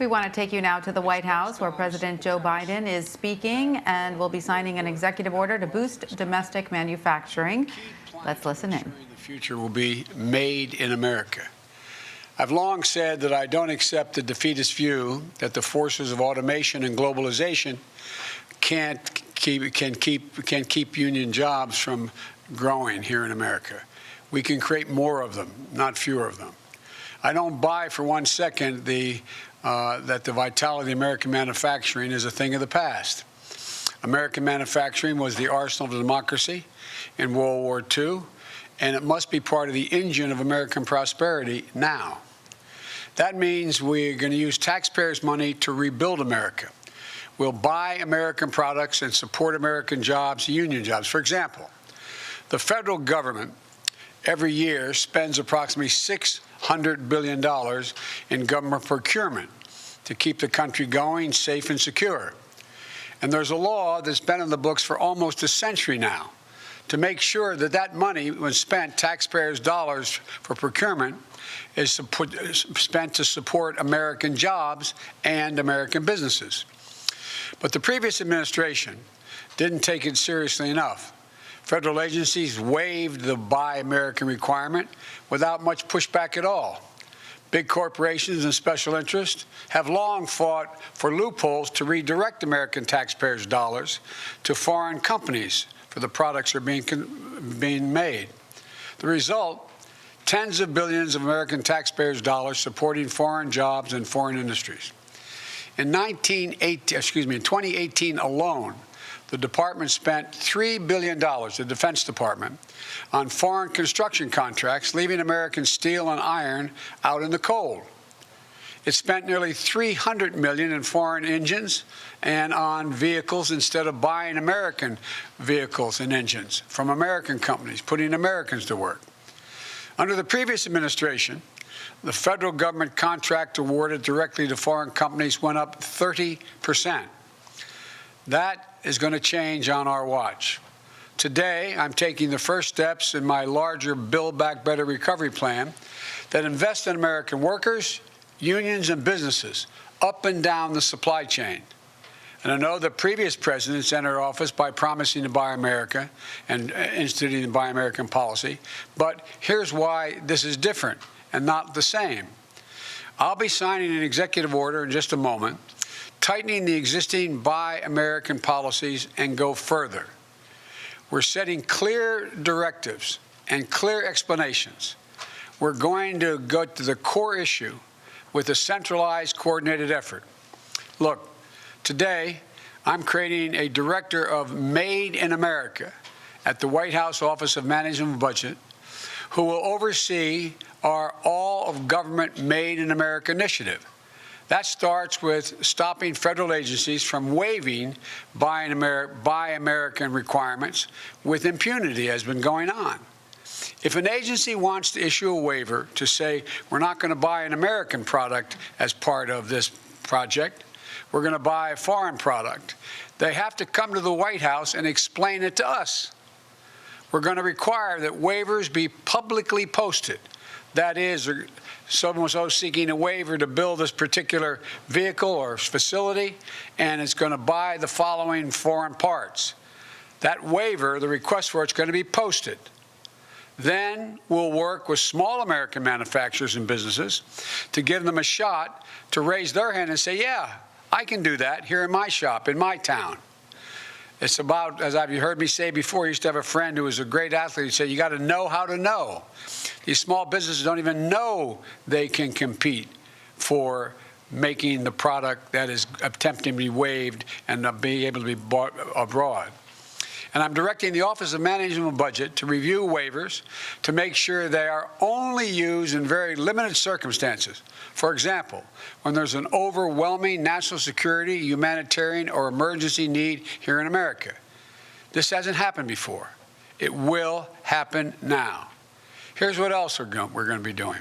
We want to take you now to the White House, where President Joe Biden is speaking and will be signing an executive order to boost domestic manufacturing. Let's listen in. The future will be made in America. I've long said that I don't accept the defeatist view that the forces of automation and globalization can keep union jobs from growing here in America. We can create more of them, not fewer of them. I don't buy for 1 second that the vitality of American manufacturing is a thing of the past. American manufacturing was the arsenal of democracy in World War II, and it must be part of the engine of American prosperity now. That means we're going to use taxpayers' money to rebuild America. We'll buy American products and support American jobs, union jobs. For example, the federal government every year spends approximately $600 billion in government procurement to keep the country going, safe and secure. And there's a law that's been in the books for almost a century now to make sure that that money, when spent, taxpayers' dollars for procurement, is spent to support American jobs and American businesses. But the previous administration didn't take it seriously enough. Federal agencies waived the Buy American requirement without much pushback at all. Big corporations and special interests have long fought for loopholes to redirect American taxpayers' dollars to foreign companies for the products that are being made. The result, tens of billions of American taxpayers' dollars supporting foreign jobs and foreign industries. In 2018 alone, the department spent $3 billion, the Defense Department, on foreign construction contracts, leaving American steel and iron out in the cold. It spent nearly $300 million in foreign engines and on vehicles instead of buying American vehicles and engines from American companies, putting Americans to work. Under the previous administration, the federal government contract awarded directly to foreign companies went up 30%. That is going to change on our watch. Today, I'm taking the first steps in my larger Build Back Better recovery plan that invests in American workers, unions, and businesses up and down the supply chain. And I know that previous presidents entered office by promising to buy America and instituting the Buy American policy. But here's why this is different and not the same. I'll be signing an executive order in just a moment, tightening the existing Buy American policies and go further. We're setting clear directives and clear explanations. We're going to go to the core issue with a centralized, coordinated effort. Look, today, I'm creating a director of Made in America at the White House Office of Management and Budget, who will oversee our All of Government Made in America initiative. That starts with stopping federal agencies from waiving Buy American requirements with impunity, as has been going on. If an agency wants to issue a waiver to say we're not going to buy an American product as part of this project, we're going to buy a foreign product, they have to come to the White House and explain it to us. We're going to require that waivers be publicly posted. That is, someone was seeking a waiver to build this particular vehicle or facility, and it's going to buy the following foreign parts. That waiver, the request for it's going to be posted. Then we'll work with small American manufacturers and businesses to give them a shot to raise their hand and say, yeah, I can do that here in my shop, in my town. It's about, as you heard me say before, I used to have a friend who was a great athlete who said, you got to know how to know. These small businesses don't even know they can compete for making the product that is attempting to be waived and be able to be bought abroad. And I'm directing the Office of Management and Budget to review waivers to make sure they are only used in very limited circumstances. For example, when there's an overwhelming national security, humanitarian, or emergency need here in America. This hasn't happened before. It will happen now. Here's what else we're going to be doing.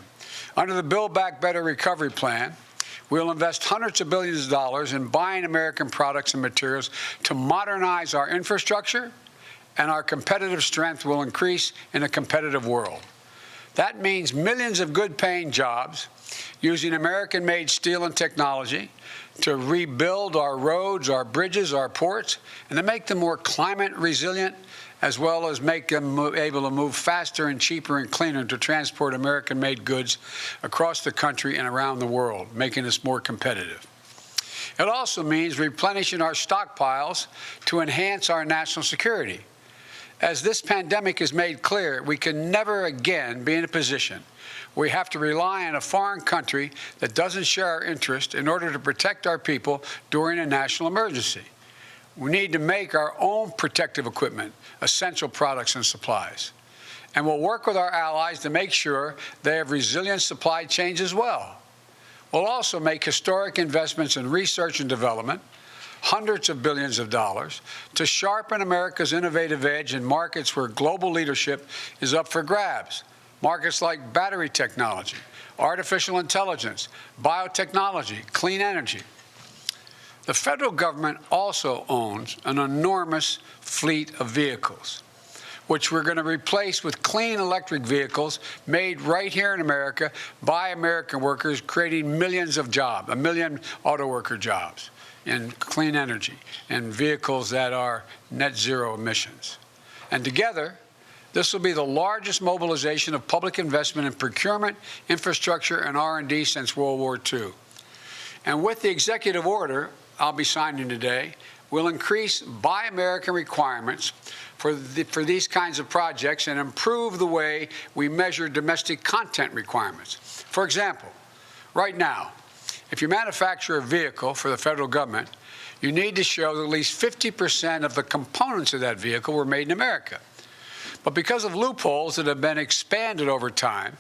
Under the Build Back Better recovery plan, we'll invest hundreds of billions of dollars in buying American products and materials to modernize our infrastructure, and our competitive strength will increase in a competitive world. That means millions of good-paying jobs using American-made steel and technology to rebuild our roads, our bridges, our ports, and to make them more climate resilient, as well as make them able to move faster and cheaper and cleaner to transport American-made goods across the country and around the world, making us more competitive. It also means replenishing our stockpiles to enhance our national security. As this pandemic has made clear, we can never again be in a position where we have to rely on a foreign country that doesn't share our interest in order to protect our people during a national emergency. We need to make our own protective equipment, essential products and supplies. And we'll work with our allies to make sure they have resilient supply chains as well. We'll also make historic investments in research and development, hundreds of billions of dollars, to sharpen America's innovative edge in markets where global leadership is up for grabs. Markets like battery technology, artificial intelligence, biotechnology, clean energy. The federal government also owns an enormous fleet of vehicles, which we're going to replace with clean electric vehicles made right here in America by American workers, creating millions of jobs, 1 million auto worker jobs in clean energy and vehicles that are net zero emissions. And together, this will be the largest mobilization of public investment in procurement, infrastructure, and R&D since World War II. And with the executive order I'll be signing today, we'll increase Buy American requirements for these kinds of projects and improve the way we measure domestic content requirements. For example, right now, if you manufacture a vehicle for the federal government, you need to show that at least 50% of the components of that vehicle were made in America. But because of loopholes that have been expanded over time,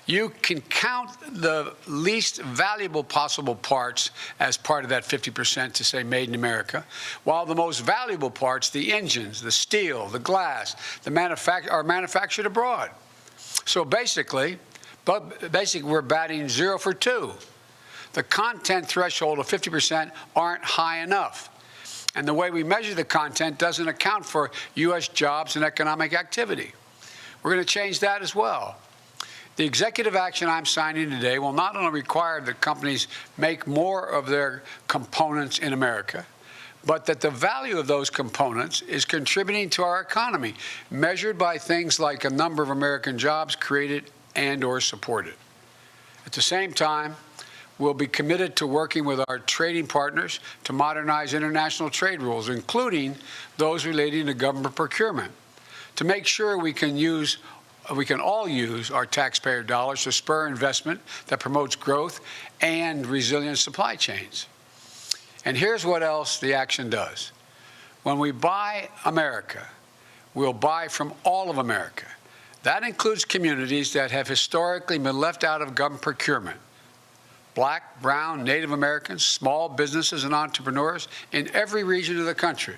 you can count the least valuable possible parts as part of that 50% to say made in America, while the most valuable parts, the engines, the steel, the glass, are manufactured abroad. So basically, we're batting 0 for 2. The content threshold of 50% aren't high enough. And the way we measure the content doesn't account for U.S. jobs and economic activity. We're going to change that as well. The executive action I'm signing today will not only require that companies make more of their components in America, but that the value of those components is contributing to our economy, measured by things like a number of American jobs created and or supported. At the same time, we'll be committed to working with our trading partners to modernize international trade rules, including those relating to government procurement, to make sure we can all use our taxpayer dollars to spur investment that promotes growth and resilient supply chains. And here's what else the action does. When we buy America, we'll buy from all of America. That includes communities that have historically been left out of government procurement. Black, brown, Native Americans, small businesses and entrepreneurs in every region of the country.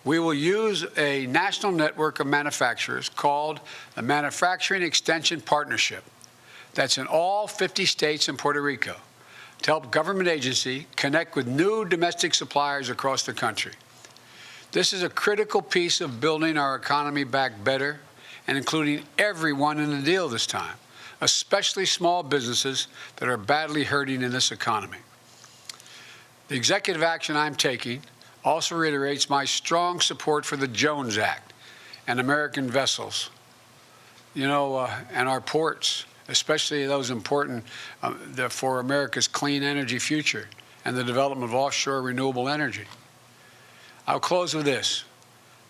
We will use a national network of manufacturers called the Manufacturing Extension Partnership that's in all 50 states and Puerto Rico to help government agencies connect with new domestic suppliers across the country. This is a critical piece of building our economy back better and including everyone in the deal this time, especially small businesses that are badly hurting in this economy. The executive action I'm taking also reiterates my strong support for the Jones Act and American vessels, and our ports, especially those important for America's clean energy future and the development of offshore renewable energy. I'll close with this.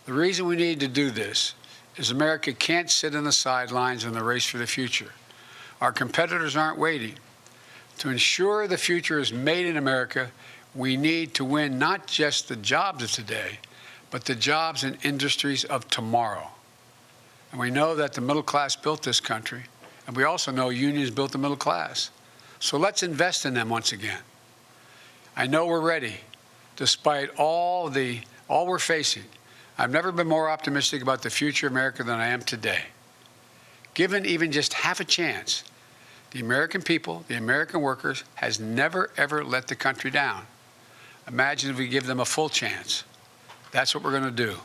The reason we need to do this is America can't sit on the sidelines in the race for the future. Our competitors aren't waiting. To ensure the future is made in America, we need to win not just the jobs of today, but the jobs and industries of tomorrow. And we know that the middle class built this country, and we also know unions built the middle class. So let's invest in them once again. I know we're ready, despite all we're facing. I've never been more optimistic about the future of America than I am today. Given even just half a chance, the American people, the American workers, has never, ever let the country down. Imagine if we give them a full chance. That's what we're going to do.